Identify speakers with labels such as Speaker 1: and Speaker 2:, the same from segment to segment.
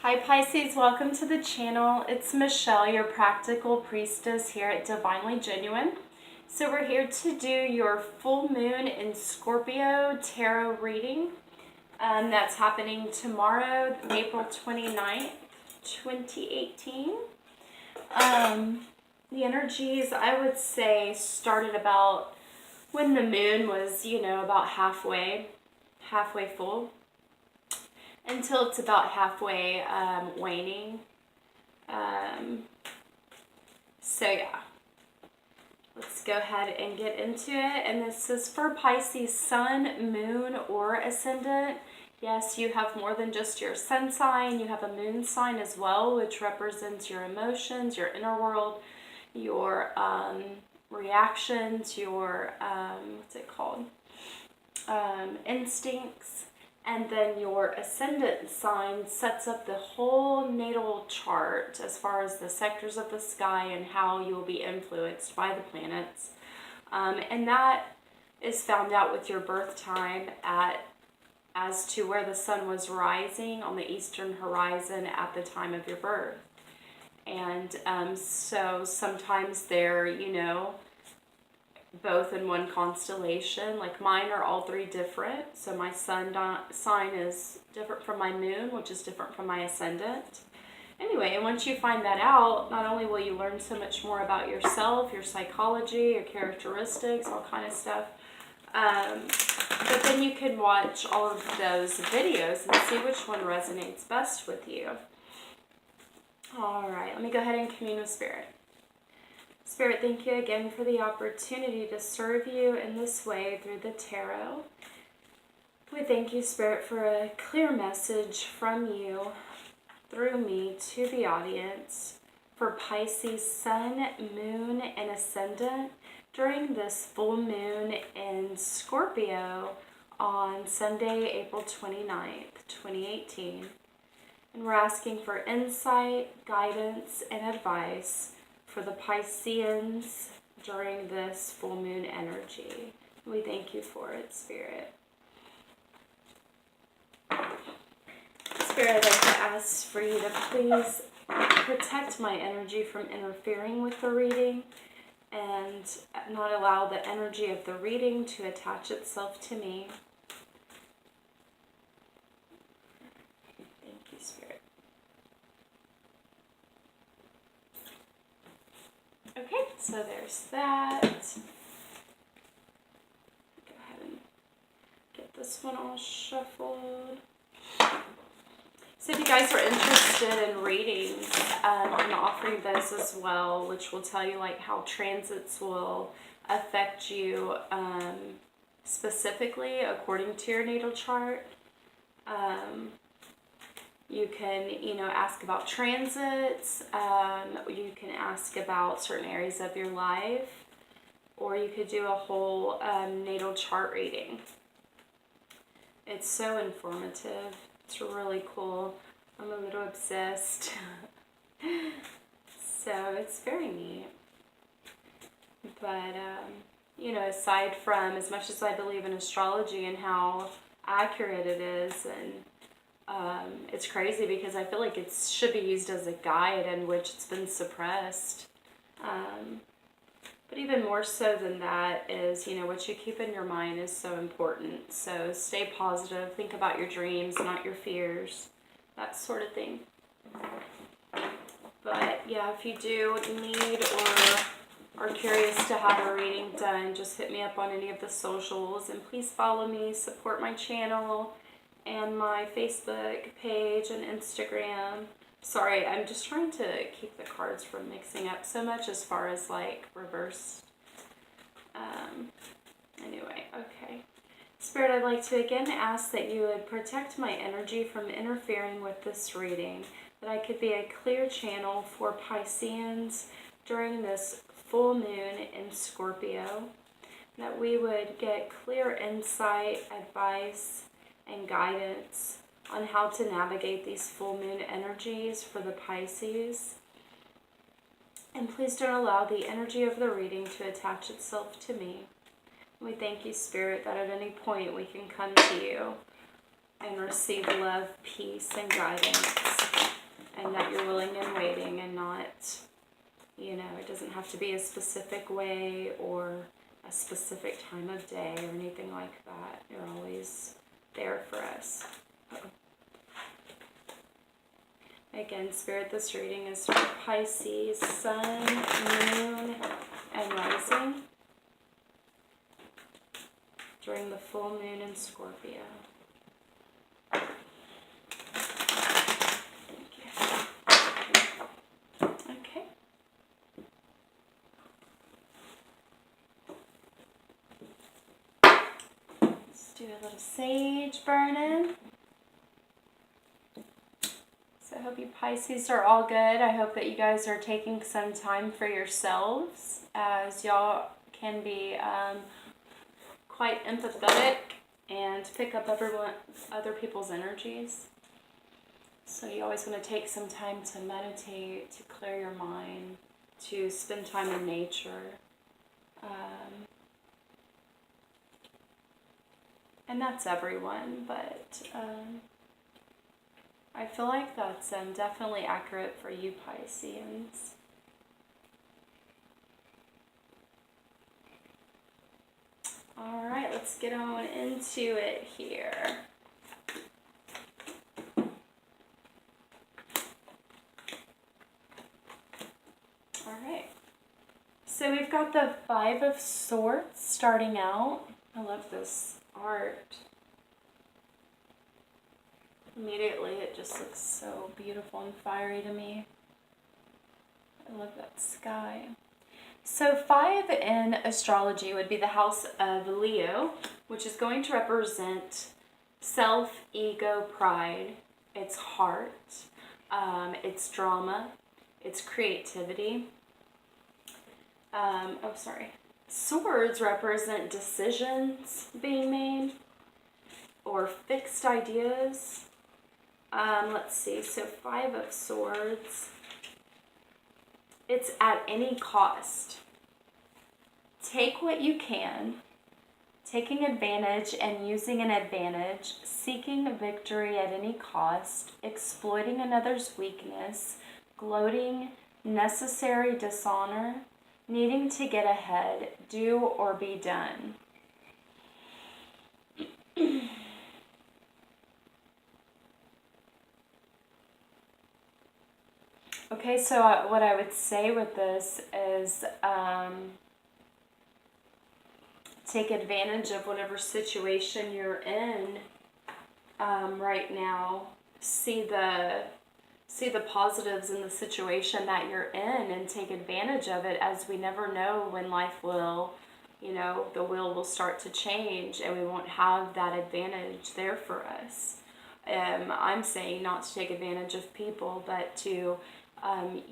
Speaker 1: Hi Pisces, welcome to the channel. It's Michelle, your practical priestess here at Divinely Genuine. So we're here to do your full moon in Scorpio tarot reading. That's happening tomorrow, April 29th, 2018. The energies, I would say, started about when the moon was, about halfway full, until it's about halfway waning. So yeah, let's go ahead and get into it. And this is for Pisces sun, moon, or ascendant. Yes, you have more than just your sun sign. You have a moon sign as well, which represents your emotions, your inner world, your reactions, your instincts. And then your ascendant sign sets up the whole natal chart as far as the sectors of the sky and how you'll be influenced by the planets. And that is found out with your birth time as to where the sun was rising on the eastern horizon at the time of your birth. And so sometimes they're, both in one constellation. Like mine are all three different. So my sun sign is different from my moon, which is different from my ascendant. Anyway, and once you find that out, not only will you learn so much more about yourself, your psychology, your characteristics, all kind of stuff, but then you can watch all of those videos and see which one resonates best with you. All right, let me go ahead and commune with Spirit. Spirit, thank you again for the opportunity to serve you in this way through the tarot. We thank you, Spirit, for a clear message from you through me to the audience for Pisces sun, moon, and ascendant during this full moon in Scorpio on Sunday, April 29th, 2018. And we're asking for insight, guidance, and advice for the Pisceans during this full moon energy. We thank you for it, Spirit. Spirit, I'd like to ask for you to please protect my energy from interfering with the reading and not allow the energy of the reading to attach itself to me. Thank you, Spirit. Okay, so there's that. Go ahead and get this one all shuffled. So if you guys are interested in readings, I'm offering those as well, which will tell you like how transits will affect you specifically according to your natal chart. You can, ask about transits. You can ask about certain areas of your life, or you could do a whole natal chart reading. It's so informative. It's really cool. I'm a little obsessed. So it's very neat. But, aside from, as much as I believe in astrology and how accurate it is, and it's crazy because I feel like it should be used as a guide in which it's been suppressed. But even more so than that is, what you keep in your mind is so important. So stay positive, think about your dreams, not your fears, that sort of thing. But yeah, if you do need or are curious to have a reading done, just hit me up on any of the socials, and please follow me, support my channel and my Facebook page and Instagram. Sorry, I'm just trying to keep the cards from mixing up so much as far as like reverse. Anyway, okay. Spirit, I'd like to again ask that you would protect my energy from interfering with this reading, that I could be a clear channel for Pisceans during this full moon in Scorpio, that we would get clear insight, advice, and guidance on how to navigate these full moon energies for the Pisces. And please don't allow the energy of the reading to attach itself to me. We thank you, Spirit, that at any point we can come to you and receive love, peace, and guidance. and that you're willing and waiting, and not, you know, it doesn't have to be a specific way or a specific time of day or anything like that. You're always there for us. Again, Spirit, this reading is for Pisces, Sun, Moon, and Rising during the full moon in Scorpio. Okay. Let's do a little sage burning. So I hope you Pisces are all good. I hope that you guys are taking some time for yourselves, as y'all can be quite empathetic and pick up other people's energies. So you always want to take some time to meditate, to clear your mind, to spend time in nature. And that's everyone, but I feel like that's definitely accurate for you Pisceans. All right, let's get on into it here. All right, so we've got the Five of Swords starting out. I love this art. Immediately, it just looks so beautiful and fiery to me. I love that sky. So 5 in astrology would be the house of Leo, which is going to represent self, ego, pride, its heart, its drama, its creativity. Swords represent decisions being made or fixed ideas. Let's see, so 5 of Swords. It's at any cost. Take what you can, taking advantage and using an advantage, seeking victory at any cost, exploiting another's weakness, gloating, necessary dishonor, needing to get ahead, do or be done. Okay, so what I would say with this is take advantage of whatever situation you're in right now. See the positives in the situation that you're in and take advantage of it, as we never know when life will, you know, the wheel will start to change and we won't have that advantage there for us. I'm saying not to take advantage of people, but to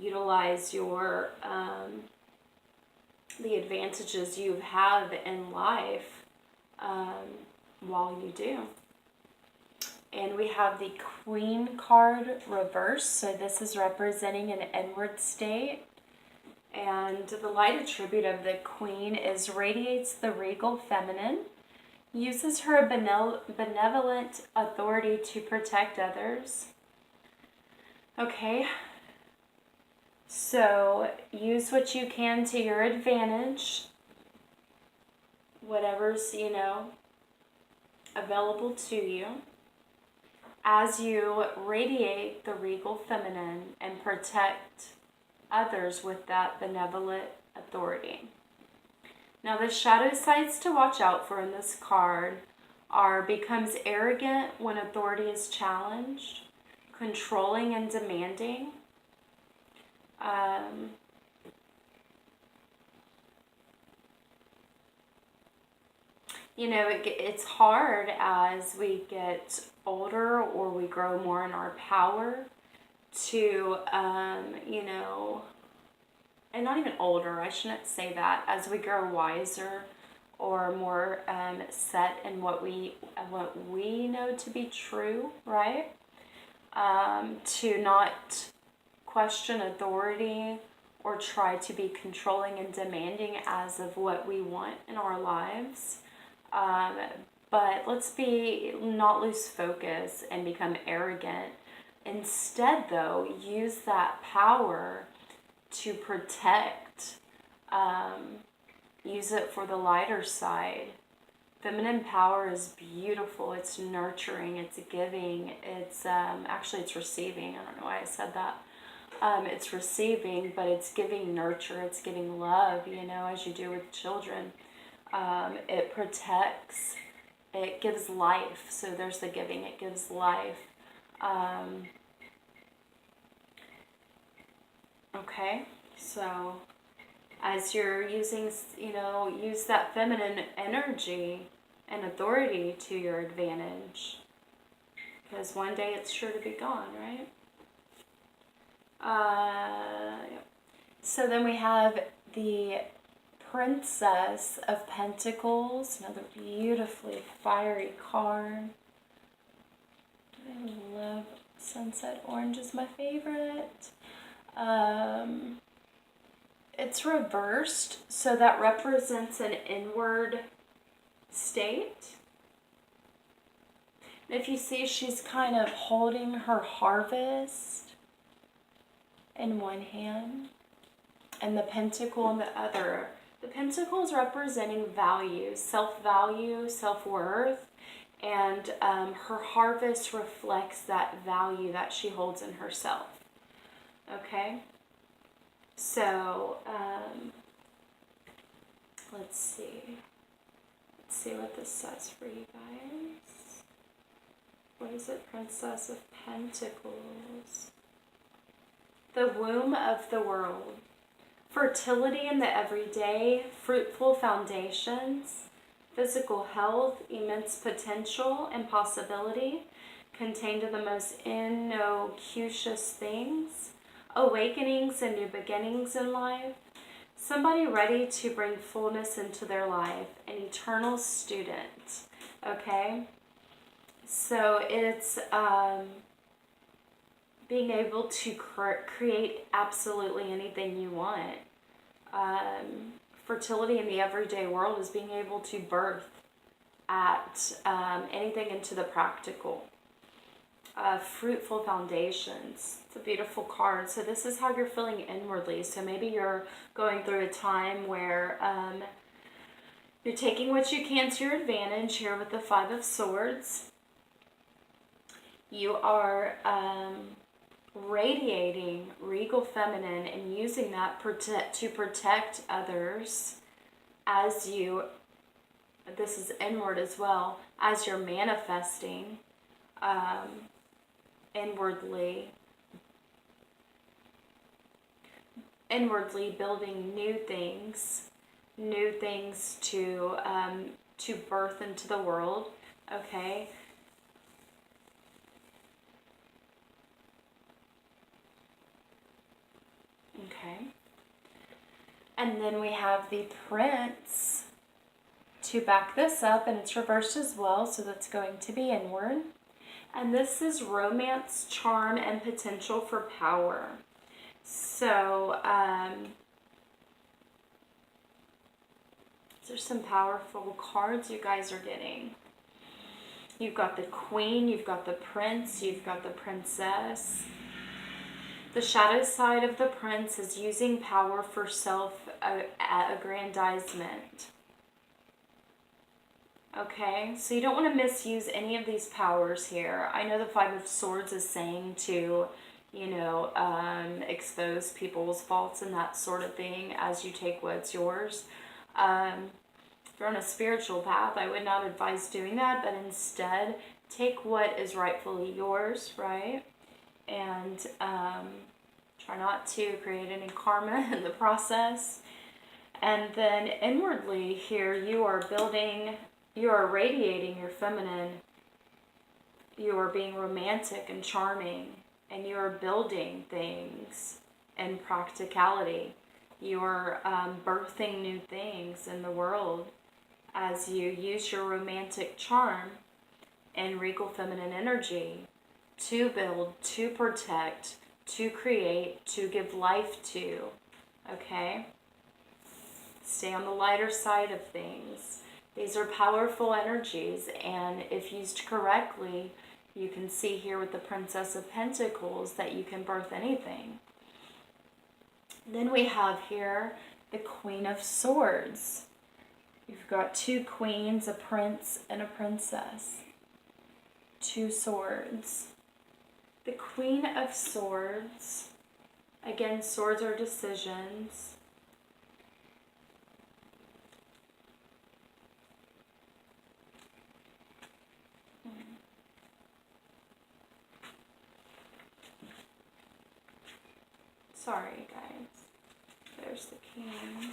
Speaker 1: utilize your the advantages you have in life while you do. And we have the Queen card reversed, so this is representing an inward state. And the light attribute of the Queen is radiates the regal feminine, uses her benevolent authority to protect others. Okay. So use what you can to your advantage, whatever's, you know, available to you, as you radiate the regal feminine and protect others with that benevolent authority. Now the shadow sides to watch out for in this card are becomes arrogant when authority is challenged, controlling and demanding, you know, it's hard as we get older or we grow more in our power to, you know, and not even older, I shouldn't say that, as we grow wiser or more set in what we know to be true, right? To not question authority or try to be controlling and demanding as of what we want in our lives. But let's not lose focus and become arrogant Instead, though, use that power to protect. Use it for the lighter side. Feminine power is beautiful. It's nurturing. It's giving. It's actually it's receiving. I don't know why I said that. It's receiving, but it's giving nurture. It's giving love. You know, as you do with children. It protects. It gives life. So there's the giving. It gives life. Okay, so as you're using, use that feminine energy and authority to your advantage, because one day it's sure to be gone, right? Yeah. So then we have the Princess of Pentacles, another beautifully fiery card. I love Sunset Orange, is my favorite. It's reversed, so that represents an inward state. And if you see, she's kind of holding her harvest in one hand and the pentacle in the other. The pentacle is representing value, self-value, self-worth, and her harvest reflects that value that she holds in herself. Okay? So, let's see. Let's see what this says for you guys. What is it? Princess of Pentacles. The womb of the world. Fertility in the everyday, fruitful foundations, physical health, immense potential and possibility, contained in the most innocuous things, awakenings and new beginnings in life, somebody ready to bring fullness into their life, an eternal student, okay? So it's being able to create absolutely anything you want. Fertility in the everyday world is being able to birth at anything into the practical. Fruitful foundations. It's a beautiful card. So this is how you're feeling inwardly. So maybe you're going through a time where you're taking what you can to your advantage here with the Five of Swords. You are radiating regal feminine and using that to protect others as you, this is inward as well, as you're manifesting inwardly building new things to birth into the world, okay? Okay. And then we have the Prince to back this up, and it's reversed as well, so that's going to be inward. And this is romance, charm, and potential for power. So, there's some powerful cards you guys are getting. You've got the Queen, you've got the Prince, you've got the Princess. The shadow side of the Prince is using power for self-aggrandizement. Okay, so you don't want to misuse any of these powers here. I know the Five of Swords is saying to, expose people's faults and that sort of thing as you take what's yours. If you're on a spiritual path, I would not advise doing that, but instead take what is rightfully yours, right? And try not to create any karma in the process. And then inwardly here, you are radiating your feminine, you are being romantic and charming, and you are building things in practicality. You are birthing new things in the world as you use your romantic charm and regal feminine energy to build, to protect, to create, to give life to, okay? Stay on the lighter side of things. These are powerful energies, and if used correctly, You can see here with the Princess of Pentacles that you can birth anything. Then we have here the Queen of Swords. You've got two queens, a prince, and a princess. Two swords. The Queen of Swords. Again, swords are decisions. Sorry, guys. There's the king.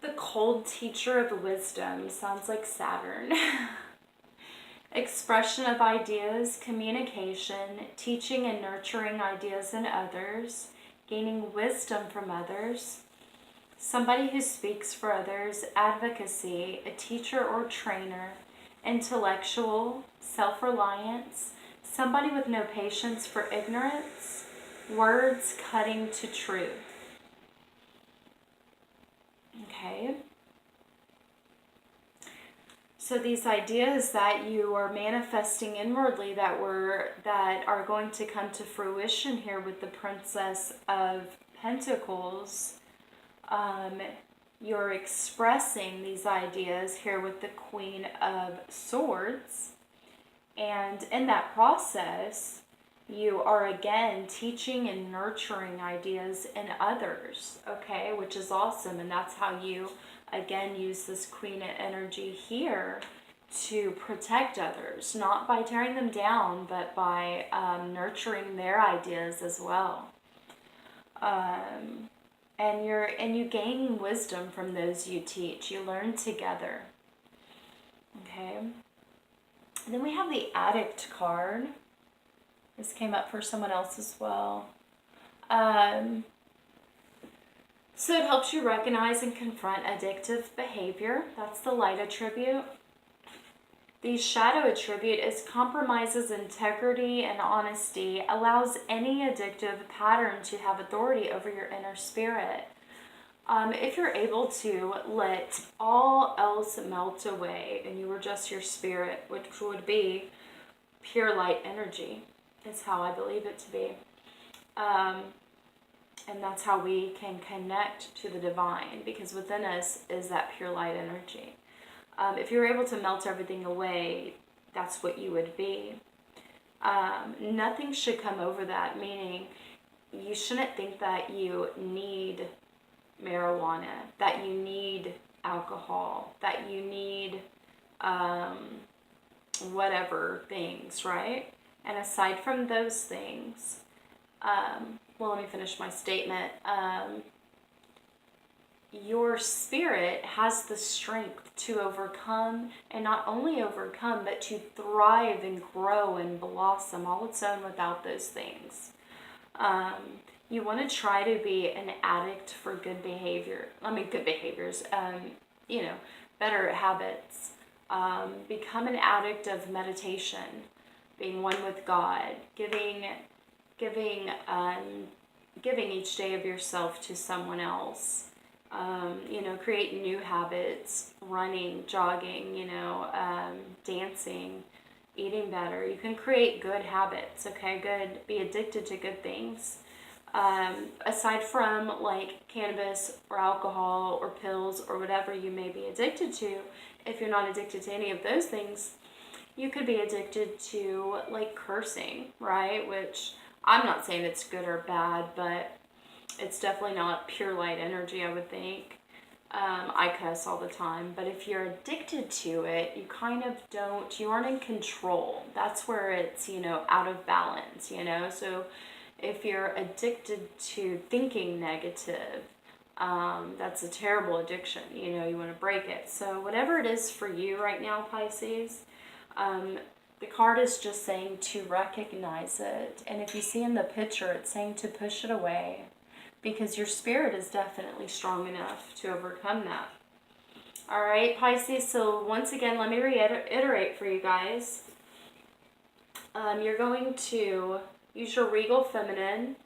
Speaker 1: The cold teacher of wisdom sounds like Saturn. Expression of ideas, communication, teaching and nurturing ideas in others, gaining wisdom from others, somebody who speaks for others, advocacy, a teacher or trainer, intellectual, self-reliance, somebody with no patience for ignorance, words cutting to truth. Okay. So these ideas that you are manifesting inwardly that are going to come to fruition here with the Princess of Pentacles, you're expressing these ideas here with the Queen of Swords, and in that process you are again teaching and nurturing ideas in others, okay, which is awesome. And that's how you again use this Queen energy here to protect others, not by tearing them down, but by nurturing their ideas as well. And you gain wisdom from those you teach. You learn together. Okay. And then we have the Addict card. This came up for someone else as well. So it helps you recognize and confront addictive behavior. That's the light attribute. The shadow attribute is compromises integrity and honesty, allows any addictive pattern to have authority over your inner spirit. If you're able to let all else melt away and you were just your spirit, which would be pure light energy, is how I believe it to be. And that's how we can connect to the divine, because within us is that pure light energy. If you're able to melt everything away, that's what you would be. Nothing should come over that, meaning you shouldn't think that you need marijuana, that you need alcohol, that you need whatever things, right? And aside from those things, well, let me finish my statement. Your spirit has the strength to overcome, and not only overcome, but to thrive and grow and blossom all its own without those things. You want to try to be an addict for good behavior. Good behaviors, better habits. Become an addict of meditation, being one with God, giving each day of yourself to someone else. Create new habits, running, jogging, dancing, eating better. You can create good habits, okay? Be addicted to good things. Aside from like cannabis or alcohol or pills or whatever you may be addicted to, if you're not addicted to any of those things, you could be addicted to like cursing, right? Which I'm not saying it's good or bad, but it's definitely not pure light energy, I would think. I cuss all the time, but if you're addicted to it, you kind of you aren't in control. That's where it's, out of balance, So if you're addicted to thinking negative, that's a terrible addiction. You want to break it. So whatever it is for you right now, Pisces, the card is just saying to recognize it. And if you see in the picture, it's saying to push it away, because your spirit is definitely strong enough to overcome that. All right, Pisces, so once again, let me reiterate for you guys. You're going to use your Regal Feminine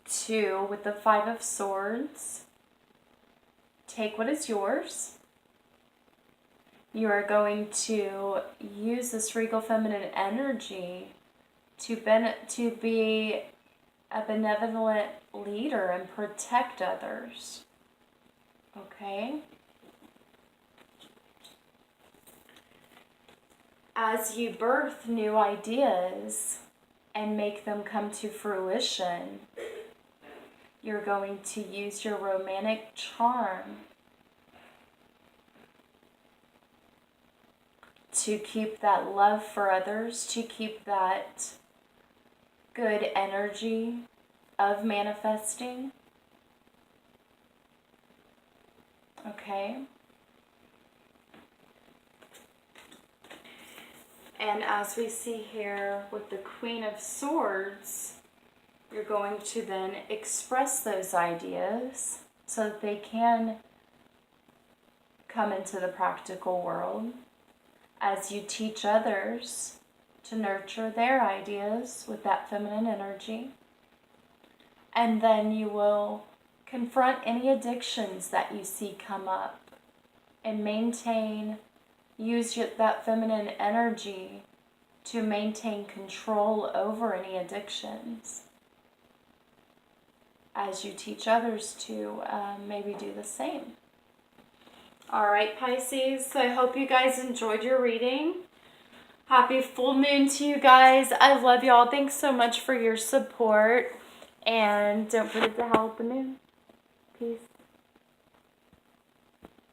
Speaker 1: with the Five of Swords, take what is yours, You are going to use this regal feminine energy to be a benevolent leader and protect others. Okay? As you birth new ideas and make them come to fruition, you're going to use your romantic charm to keep that love for others, to keep that good energy of manifesting. Okay? And as we see here with the Queen of Swords, you're going to then express those ideas so that they can come into the practical world as you teach others to nurture their ideas with that feminine energy. And then you will confront any addictions that you see come up and use that feminine energy to maintain control over any addictions as you teach others to maybe do the same. All right, Pisces, so I hope you guys enjoyed your reading. Happy full moon to you guys. I love y'all. Thanks so much for your support. And don't forget to howl at the moon. Peace.